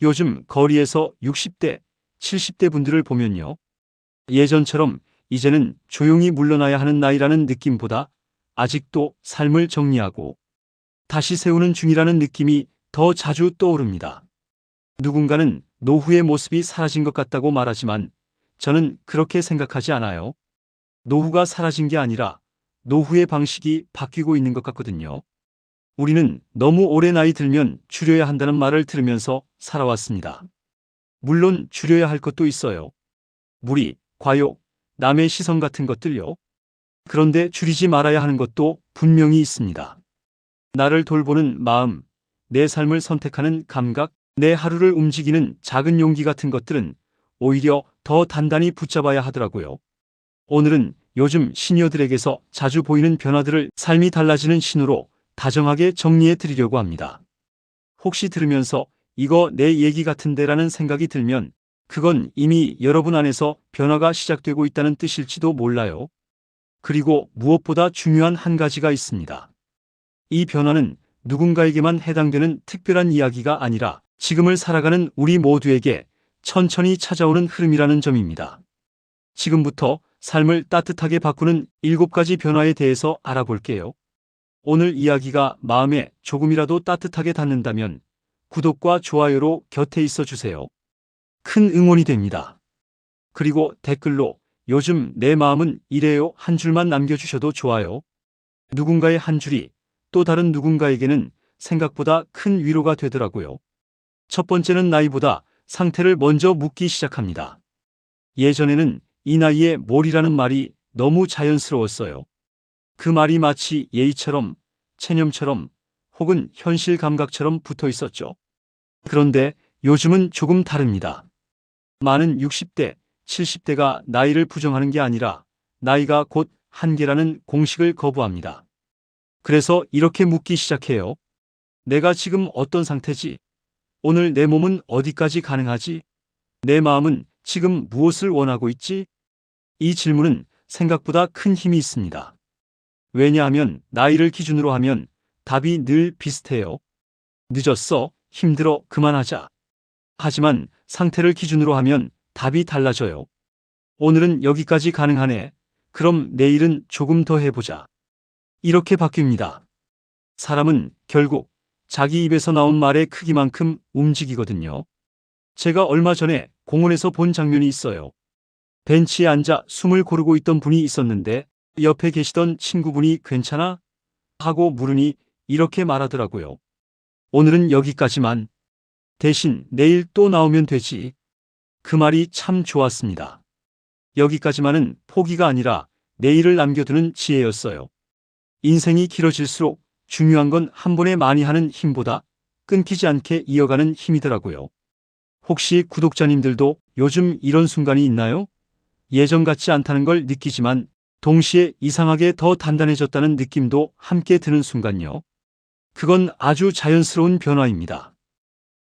요즘 거리에서 60대, 70대 분들을 보면요. 예전처럼 이제는 조용히 물러나야 하는 나이라는 느낌보다 아직도 삶을 정리하고 다시 세우는 중이라는 느낌이 더 자주 떠오릅니다. 누군가는 노후의 모습이 사라진 것 같다고 말하지만 저는 그렇게 생각하지 않아요. 노후가 사라진 게 아니라 노후의 방식이 바뀌고 있는 것 같거든요. 우리는 너무 오래 나이 들면 줄여야 한다는 말을 들으면서 살아왔습니다. 물론 줄여야 할 것도 있어요. 무리, 과욕, 남의 시선 같은 것들요. 그런데 줄이지 말아야 하는 것도 분명히 있습니다. 나를 돌보는 마음, 내 삶을 선택하는 감각, 내 하루를 움직이는 작은 용기 같은 것들은 오히려 더 단단히 붙잡아야 하더라고요. 오늘은 요즘 시니어들에게서 자주 보이는 변화들을 삶이 달라지는 신호로 다정하게 정리해 드리려고 합니다. 혹시 들으면서 이거 내 얘기 같은데라는 생각이 들면 그건 이미 여러분 안에서 변화가 시작되고 있다는 뜻일지도 몰라요. 그리고 무엇보다 중요한 한 가지가 있습니다. 이 변화는 누군가에게만 해당되는 특별한 이야기가 아니라 지금을 살아가는 우리 모두에게 천천히 찾아오는 흐름이라는 점입니다. 지금부터 삶을 따뜻하게 바꾸는 7가지 변화에 대해서 알아볼게요. 오늘 이야기가 마음에 조금이라도 따뜻하게 닿는다면 구독과 좋아요로 곁에 있어 주세요. 큰 응원이 됩니다. 그리고 댓글로 요즘 내 마음은 이래요 한 줄만 남겨주셔도 좋아요. 누군가의 한 줄이 또 다른 누군가에게는 생각보다 큰 위로가 되더라고요. 첫 번째는 나이보다 상태를 먼저 묻기 시작합니다. 예전에는 이 나이에 뭘이라는 말이 너무 자연스러웠어요. 그 말이 마치 예의처럼, 체념처럼, 혹은 현실 감각처럼 붙어 있었죠. 그런데 요즘은 조금 다릅니다. 많은 60대, 70대가 나이를 부정하는 게 아니라 나이가 곧 한계라는 공식을 거부합니다. 그래서 이렇게 묻기 시작해요. 내가 지금 어떤 상태지? 오늘 내 몸은 어디까지 가능하지? 내 마음은 지금 무엇을 원하고 있지? 이 질문은 생각보다 큰 힘이 있습니다. 왜냐하면 나이를 기준으로 하면 답이 늘 비슷해요. 늦었어, 힘들어, 그만하자. 하지만 상태를 기준으로 하면 답이 달라져요. 오늘은 여기까지 가능하네. 그럼 내일은 조금 더 해보자. 이렇게 바뀝니다. 사람은 결국 자기 입에서 나온 말의 크기만큼 움직이거든요. 제가 얼마 전에 공원에서 본 장면이 있어요. 벤치에 앉아 숨을 고르고 있던 분이 있었는데 옆에 계시던 친구분이 괜찮아? 하고 물으니 이렇게 말하더라고요. 오늘은 여기까지만. 대신 내일 또 나오면 되지. 그 말이 참 좋았습니다. 여기까지만은 포기가 아니라 내일을 남겨두는 지혜였어요. 인생이 길어질수록 중요한 건 한 번에 많이 하는 힘보다 끊기지 않게 이어가는 힘이더라고요. 혹시 구독자님들도 요즘 이런 순간이 있나요? 예전 같지 않다는 걸 느끼지만 동시에 이상하게 더 단단해졌다는 느낌도 함께 드는 순간요. 그건 아주 자연스러운 변화입니다.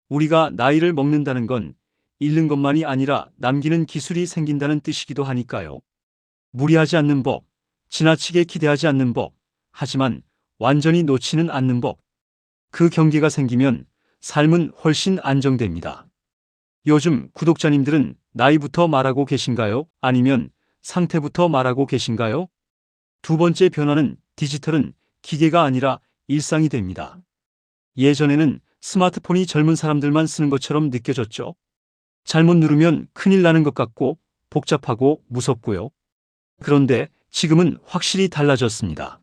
우리가 나이를 먹는다는 건 잃는 것만이 아니라 남기는 기술이 생긴다는 뜻이기도 하니까요. 무리하지 않는 법, 지나치게 기대하지 않는 법, 하지만 완전히 놓지는 않는 법. 그 경계가 생기면 삶은 훨씬 안정됩니다. 요즘 구독자님들은 나이부터 말하고 계신가요? 아니면 상태부터 말하고 계신가요? 두 번째 변화는 디지털은 기계가 아니라 일상이 됩니다. 예전에는 스마트폰이 젊은 사람들만 쓰는 것처럼 느껴졌죠. 잘못 누르면 큰일 나는 것 같고 복잡하고 무섭고요. 그런데 지금은 확실히 달라졌습니다.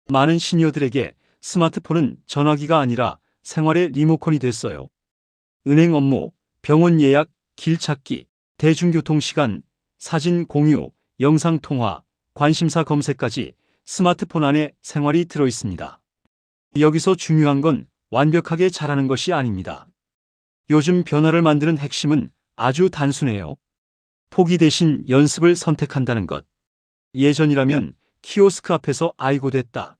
많은 시니어들에게 스마트폰은 전화기가 아니라 생활의 리모컨이 됐어요. 은행 업무, 병원 예약, 길 찾기, 대중교통 시간, 사진 공유, 영상 통화, 관심사 검색까지 스마트폰 안에 생활이 들어 있습니다. 여기서 중요한 건 완벽하게 잘하는 것이 아닙니다. 요즘 변화를 만드는 핵심은 아주 단순해요. 포기 대신 연습을 선택한다는 것. 예전이라면 키오스크 앞에서 아이고 됐다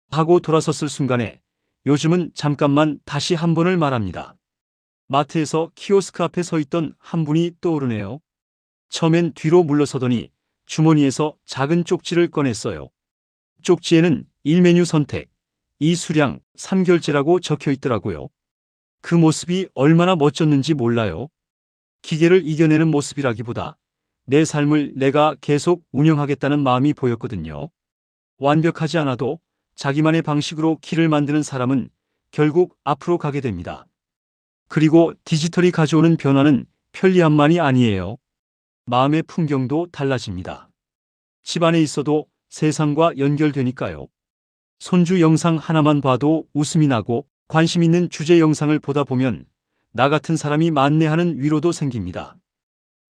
하고 돌아섰을 순간에 요즘은 잠깐만 다시 한 번을 말합니다. 마트에서 키오스크 앞에 서 있던 한 분이 떠오르네요. 처음엔 뒤로 물러서더니 주머니에서 작은 쪽지를 꺼냈어요. 쪽지에는 1메뉴 선택, 2 수량, 3 결제라고 적혀 있더라고요. 그 모습이 얼마나 멋졌는지 몰라요. 기계를 이겨내는 모습이라기보다 내 삶을 내가 계속 운영하겠다는 마음이 보였거든요. 완벽하지 않아도 자기만의 방식으로 길을 만드는 사람은 결국 앞으로 가게 됩니다. 그리고 디지털이 가져오는 변화는 편리함만이 아니에요. 마음의 풍경도 달라집니다. 집 안에 있어도 세상과 연결되니까요. 손주 영상 하나만 봐도 웃음이 나고 관심 있는 주제 영상을 보다 보면 나 같은 사람이 많네 하는 위로도 생깁니다.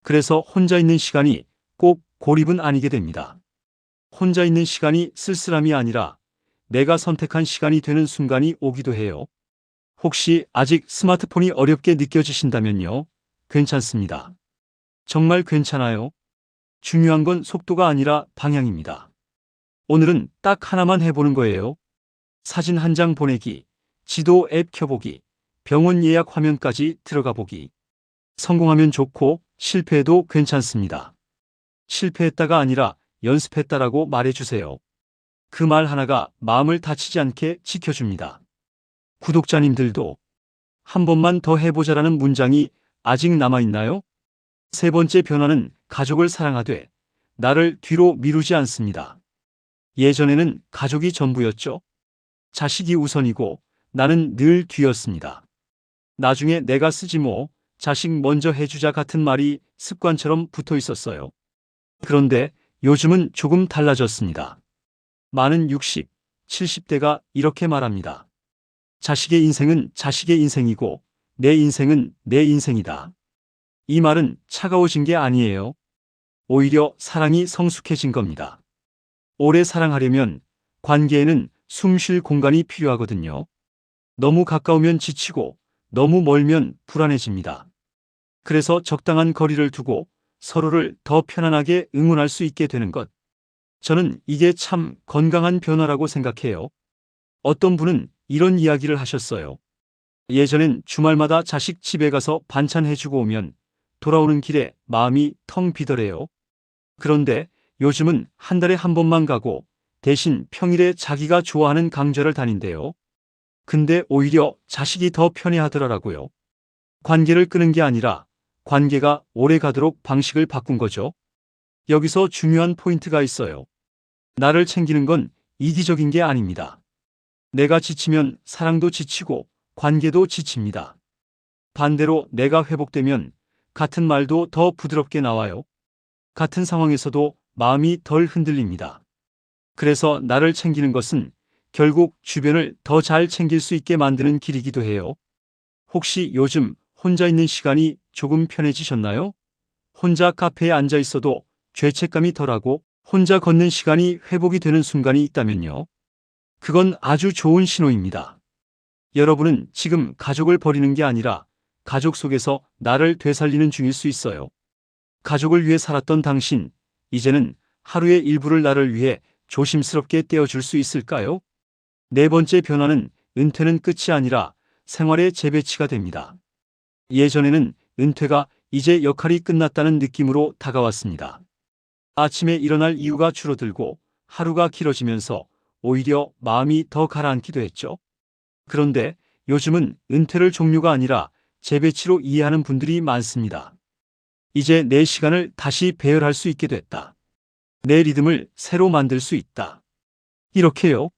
그래서 혼자 있는 시간이 꼭 고립은 아니게 됩니다. 혼자 있는 시간이 쓸쓸함이 아니라 내가 선택한 시간이 되는 순간이 오기도 해요. 혹시 아직 스마트폰이 어렵게 느껴지신다면요. 괜찮습니다. 정말 괜찮아요. 중요한 건 속도가 아니라 방향입니다. 오늘은 딱 하나만 해보는 거예요. 사진 한 장 보내기, 지도 앱 켜보기, 병원 예약 화면까지 들어가 보기. 성공하면 좋고 실패해도 괜찮습니다. 실패했다가 아니라 연습했다라고 말해주세요. 그 말 하나가 마음을 다치지 않게 지켜줍니다. 구독자님들도 한 번만 더 해보자라는 문장이 아직 남아있나요? 세 번째 변화는 가족을 사랑하되 나를 뒤로 미루지 않습니다. 예전에는 가족이 전부였죠. 자식이 우선이고 나는 늘 뒤였습니다. 나중에 내가 쓰지 뭐, 자식 먼저 해주자 같은 말이 습관처럼 붙어 있었어요. 그런데 요즘은 조금 달라졌습니다. 많은 60, 70대가 이렇게 말합니다. 자식의 인생은 자식의 인생이고 내 인생은 내 인생이다. 이 말은 차가워진 게 아니에요. 오히려 사랑이 성숙해진 겁니다. 오래 사랑하려면 관계에는 숨 쉴 공간이 필요하거든요. 너무 가까우면 지치고 너무 멀면 불안해집니다. 그래서 적당한 거리를 두고 서로를 더 편안하게 응원할 수 있게 되는 것. 저는 이게 참 건강한 변화라고 생각해요. 어떤 분은 이런 이야기를 하셨어요. 예전엔 주말마다 자식 집에 가서 반찬 해주고 오면 돌아오는 길에 마음이 텅 비더래요. 그런데 요즘은 한 달에 한 번만 가고 대신 평일에 자기가 좋아하는 강좌를 다닌대요. 근데 오히려 자식이 더 편해하더라고요. 관계를 끄는 게 아니라 관계가 오래 가도록 방식을 바꾼 거죠. 여기서 중요한 포인트가 있어요. 나를 챙기는 건 이기적인 게 아닙니다. 내가 지치면 사랑도 지치고 관계도 지칩니다. 반대로 내가 회복되면 같은 말도 더 부드럽게 나와요. 같은 상황에서도 마음이 덜 흔들립니다. 그래서 나를 챙기는 것은 결국 주변을 더 잘 챙길 수 있게 만드는 길이기도 해요. 혹시 요즘 혼자 있는 시간이 조금 편해지셨나요? 혼자 카페에 앉아 있어도 죄책감이 덜하고 혼자 걷는 시간이 회복이 되는 순간이 있다면요. 그건 아주 좋은 신호입니다. 여러분은 지금 가족을 버리는 게 아니라 가족 속에서 나를 되살리는 중일 수 있어요. 가족을 위해 살았던 당신, 이제는 하루의 일부를 나를 위해 조심스럽게 떼어줄 수 있을까요? 네 번째 변화는 은퇴는 끝이 아니라 생활의 재배치가 됩니다. 예전에는 은퇴가 이제 역할이 끝났다는 느낌으로 다가왔습니다. 아침에 일어날 이유가 줄어들고 하루가 길어지면서 오히려 마음이 더 가라앉기도 했죠. 그런데 요즘은 은퇴를 종류가 아니라 재배치로 이해하는 분들이 많습니다. 이제 내 시간을 다시 배열할 수 있게 됐다. 내 리듬을 새로 만들 수 있다. 이렇게요.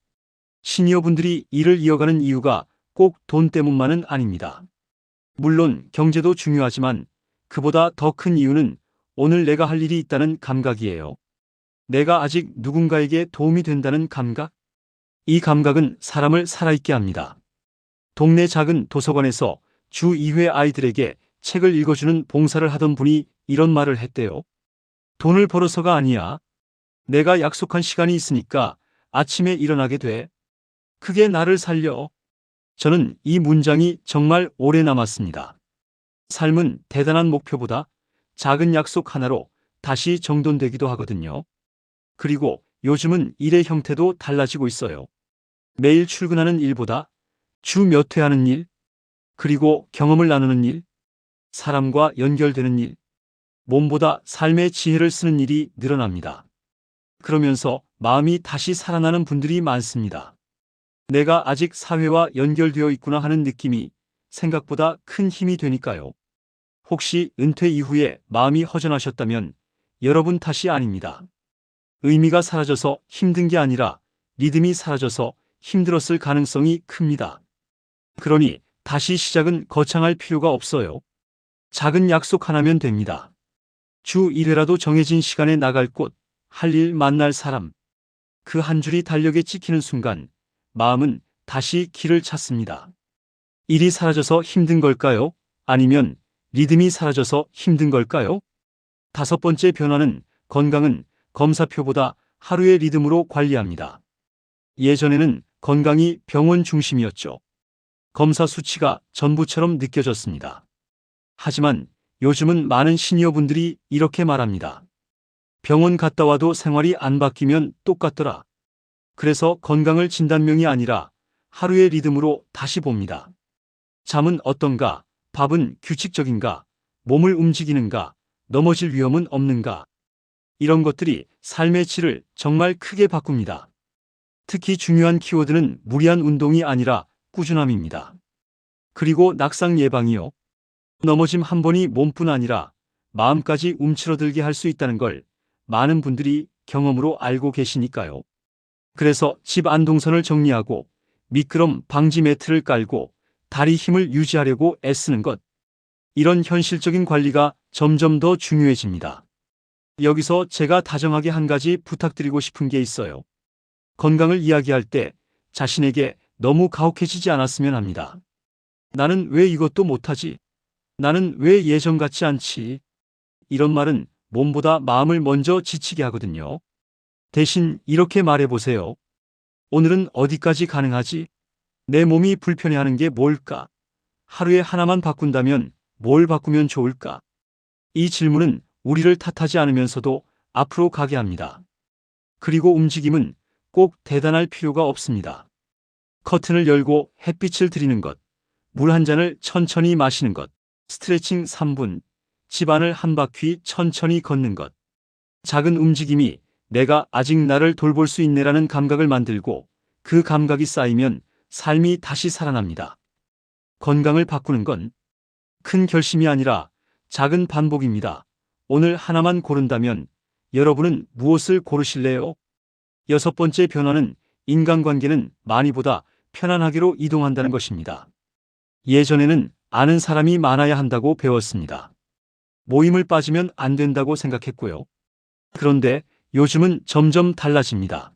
시니어분들이 일을 이어가는 이유가 꼭 돈 때문만은 아닙니다. 물론 경제도 중요하지만 그보다 더 큰 이유는 오늘 내가 할 일이 있다는 감각이에요. 내가 아직 누군가에게 도움이 된다는 감각? 이 감각은 사람을 살아있게 합니다. 동네 작은 도서관에서 주 2회 아이들에게 책을 읽어주는 봉사를 하던 분이 이런 말을 했대요. 돈을 벌어서가 아니야. 내가 약속한 시간이 있으니까 아침에 일어나게 돼. 그게 나를 살려. 저는 이 문장이 정말 오래 남았습니다. 삶은 대단한 목표보다 작은 약속 하나로 다시 정돈되기도 하거든요. 그리고 요즘은 일의 형태도 달라지고 있어요. 매일 출근하는 일보다 주 몇 회 하는 일, 그리고 경험을 나누는 일, 사람과 연결되는 일, 몸보다 삶의 지혜를 쓰는 일이 늘어납니다. 그러면서 마음이 다시 살아나는 분들이 많습니다. 내가 아직 사회와 연결되어 있구나 하는 느낌이 생각보다 큰 힘이 되니까요. 혹시 은퇴 이후에 마음이 허전하셨다면 여러분 탓이 아닙니다. 의미가 사라져서 힘든 게 아니라 리듬이 사라져서 힘들었을 가능성이 큽니다. 그러니 다시 시작은 거창할 필요가 없어요. 작은 약속 하나면 됩니다. 주 1회라도 정해진 시간에 나갈 곳, 할 일, 만날 사람. 그 한 줄이 달력에 찍히는 순간 마음은 다시 길을 찾습니다. 일이 사라져서 힘든 걸까요? 아니면 리듬이 사라져서 힘든 걸까요? 5번째 변화는 건강은 검사표보다 하루의 리듬으로 관리합니다. 예전에는 건강이 병원 중심이었죠. 검사 수치가 전부처럼 느껴졌습니다. 하지만 요즘은 많은 시니어분들이 이렇게 말합니다. 병원 갔다 와도 생활이 안 바뀌면 똑같더라. 그래서 건강을 진단명이 아니라 하루의 리듬으로 다시 봅니다. 잠은 어떤가? 밥은 규칙적인가? 몸을 움직이는가? 넘어질 위험은 없는가? 이런 것들이 삶의 질을 정말 크게 바꿉니다. 특히 중요한 키워드는 무리한 운동이 아니라 꾸준함입니다. 그리고 낙상 예방이요. 넘어짐 한 번이 몸뿐 아니라 마음까지 움츠러들게 할 수 있다는 걸 많은 분들이 경험으로 알고 계시니까요. 그래서 집 안동선을 정리하고 미끄럼 방지 매트를 깔고 다리 힘을 유지하려고 애쓰는 것. 이런 현실적인 관리가 점점 더 중요해집니다. 여기서 제가 다정하게 한 가지 부탁드리고 싶은 게 있어요. 건강을 이야기할 때 자신에게 너무 가혹해지지 않았으면 합니다. 나는 왜 이것도 못하지? 나는 왜 예전 같지 않지? 이런 말은 몸보다 마음을 먼저 지치게 하거든요. 대신 이렇게 말해보세요. 오늘은 어디까지 가능하지? 내 몸이 불편해하는 게 뭘까? 하루에 하나만 바꾼다면 뭘 바꾸면 좋을까? 이 질문은 우리를 탓하지 않으면서도 앞으로 가게 합니다. 그리고 움직임은 꼭 대단할 필요가 없습니다. 커튼을 열고 햇빛을 들이는 것, 물 한 잔을 천천히 마시는 것, 스트레칭 3분, 집안을 한 바퀴 천천히 걷는 것. 작은 움직임이 내가 아직 나를 돌볼 수 있네라는 감각을 만들고 그 감각이 쌓이면 삶이 다시 살아납니다. 건강을 바꾸는 건 큰 결심이 아니라 작은 반복입니다. 오늘 하나만 고른다면 여러분은 무엇을 고르실래요? 6번째 변화는 인간관계는 많이보다 편안하게로 이동한다는 것입니다. 예전에는 아는 사람이 많아야 한다고 배웠습니다. 모임을 빠지면 안 된다고 생각했고요. 그런데 요즘은 점점 달라집니다.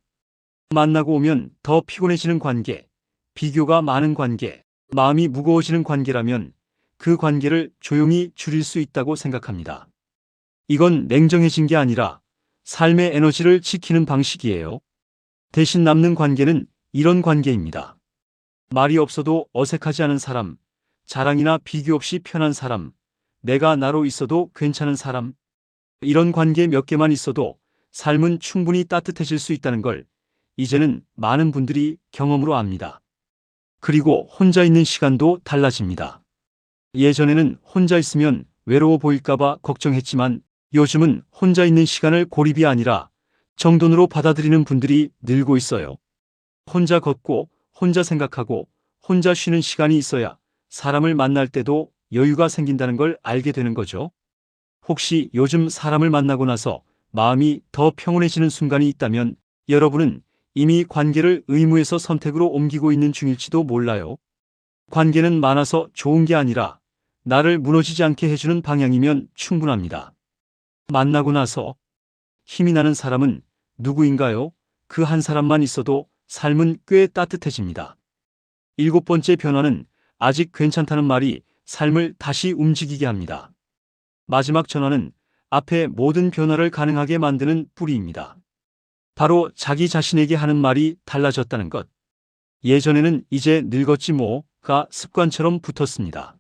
만나고 오면 더 피곤해지는 관계, 비교가 많은 관계, 마음이 무거워지는 관계라면 그 관계를 조용히 줄일 수 있다고 생각합니다. 이건 냉정해진 게 아니라 삶의 에너지를 지키는 방식이에요. 대신 남는 관계는 이런 관계입니다. 말이 없어도 어색하지 않은 사람, 자랑이나 비교 없이 편한 사람, 내가 나로 있어도 괜찮은 사람. 이런 관계 몇 개만 있어도 삶은 충분히 따뜻해질 수 있다는 걸 이제는 많은 분들이 경험으로 압니다. 그리고 혼자 있는 시간도 달라집니다. 예전에는 혼자 있으면 외로워 보일까봐 걱정했지만 요즘은 혼자 있는 시간을 고립이 아니라 정돈으로 받아들이는 분들이 늘고 있어요. 혼자 걷고 혼자 생각하고 혼자 쉬는 시간이 있어야 사람을 만날 때도 여유가 생긴다는 걸 알게 되는 거죠. 혹시 요즘 사람을 만나고 나서 마음이 더 평온해지는 순간이 있다면 여러분은 이미 관계를 의무에서 선택으로 옮기고 있는 중일지도 몰라요. 관계는 많아서 좋은 게 아니라 나를 무너지지 않게 해주는 방향이면 충분합니다. 만나고 나서 힘이 나는 사람은 누구인가요? 그 한 사람만 있어도 삶은 꽤 따뜻해집니다. 7번째 변화는 아직 괜찮다는 말이 삶을 다시 움직이게 합니다. 마지막 전환은 앞에 모든 변화를 가능하게 만드는 뿌리입니다. 바로 자기 자신에게 하는 말이 달라졌다는 것. 예전에는 이제 늙었지 뭐가 습관처럼 붙었습니다.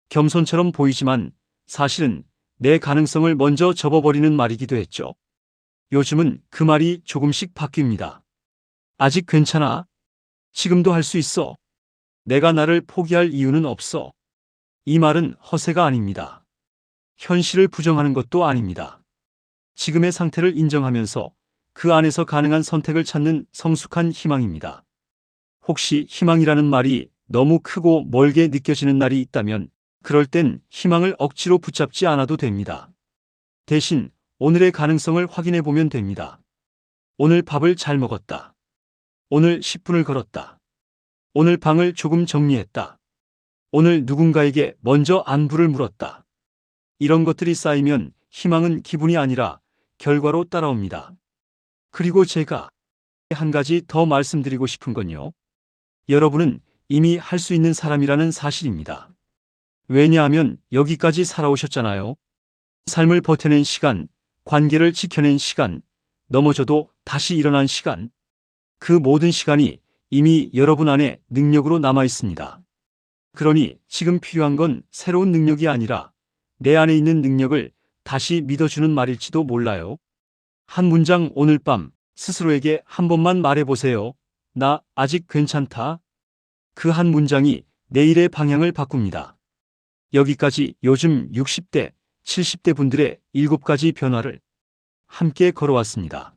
겸손처럼 보이지만 사실은 내 가능성을 먼저 접어버리는 말이기도 했죠. 요즘은 그 말이 조금씩 바뀝니다. 아직 괜찮아. 지금도 할 수 있어. 내가 나를 포기할 이유는 없어. 이 말은 허세가 아닙니다. 현실을 부정하는 것도 아닙니다. 지금의 상태를 인정하면서 그 안에서 가능한 선택을 찾는 성숙한 희망입니다. 혹시 희망이라는 말이 너무 크고 멀게 느껴지는 날이 있다면 그럴 땐 희망을 억지로 붙잡지 않아도 됩니다. 대신 오늘의 가능성을 확인해 보면 됩니다. 오늘 밥을 잘 먹었다. 오늘 10분을 걸었다. 오늘 방을 조금 정리했다. 오늘 누군가에게 먼저 안부를 물었다. 이런 것들이 쌓이면 희망은 기분이 아니라 결과로 따라옵니다. 그리고 제가 한 가지 더 말씀드리고 싶은 건요. 여러분은 이미 할 수 있는 사람이라는 사실입니다. 왜냐하면 여기까지 살아오셨잖아요. 삶을 버텨낸 시간, 관계를 지켜낸 시간, 넘어져도 다시 일어난 시간. 그 모든 시간이 이미 여러분 안에 능력으로 남아 있습니다. 그러니 지금 필요한 건 새로운 능력이 아니라 내 안에 있는 능력을 다시 믿어주는 말일지도 몰라요. 한 문장 오늘 밤 스스로에게 한 번만 말해보세요. 나 아직 괜찮다. 그 한 문장이 내일의 방향을 바꿉니다. 여기까지 요즘 60대, 70대 분들의 7가지 변화를 함께 걸어왔습니다.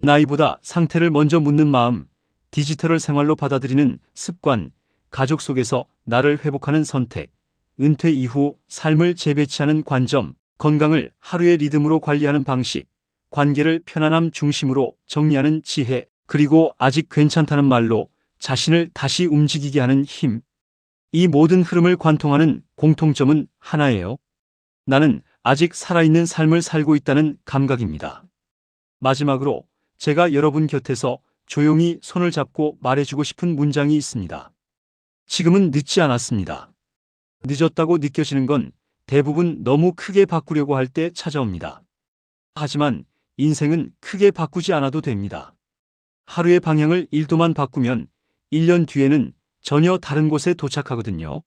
나이보다 상태를 먼저 묻는 마음, 디지털을 생활로 받아들이는 습관, 가족 속에서 나를 회복하는 선택, 은퇴 이후 삶을 재배치하는 관점, 건강을 하루의 리듬으로 관리하는 방식, 관계를 편안함 중심으로 정리하는 지혜, 그리고 아직 괜찮다는 말로 자신을 다시 움직이게 하는 힘. 이 모든 흐름을 관통하는 공통점은 하나예요. 나는 아직 살아있는 삶을 살고 있다는 감각입니다. 마지막으로 제가 여러분 곁에서 조용히 손을 잡고 말해주고 싶은 문장이 있습니다. 지금은 늦지 않았습니다. 늦었다고 느껴지는 건 대부분 너무 크게 바꾸려고 할 때 찾아옵니다. 하지만 인생은 크게 바꾸지 않아도 됩니다. 하루의 방향을 1도만 바꾸면 1년 뒤에는 전혀 다른 곳에 도착하거든요.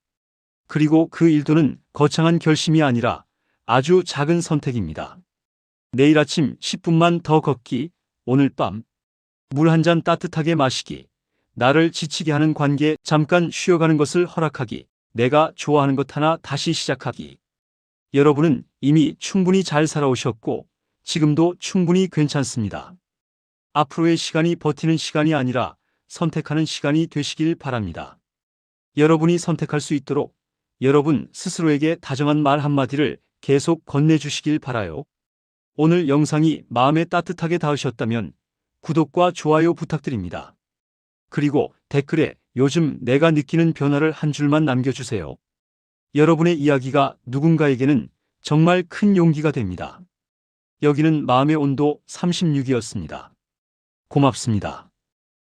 그리고 그 1도는 거창한 결심이 아니라 아주 작은 선택입니다. 내일 아침 10분만 더 걷기, 오늘 밤 물 한 잔 따뜻하게 마시기, 나를 지치게 하는 관계 잠깐 쉬어가는 것을 허락하기, 내가 좋아하는 것 하나 다시 시작하기. 여러분은 이미 충분히 잘 살아오셨고 지금도 충분히 괜찮습니다. 앞으로의 시간이 버티는 시간이 아니라 선택하는 시간이 되시길 바랍니다. 여러분이 선택할 수 있도록 여러분 스스로에게 다정한 말 한마디를 계속 건네주시길 바라요. 오늘 영상이 마음에 따뜻하게 닿으셨다면 구독과 좋아요 부탁드립니다. 그리고 댓글에 요즘 내가 느끼는 변화를 한 줄만 남겨주세요. 여러분의 이야기가 누군가에게는 정말 큰 용기가 됩니다. 여기는 마음의 온도 36이었습니다. 고맙습니다.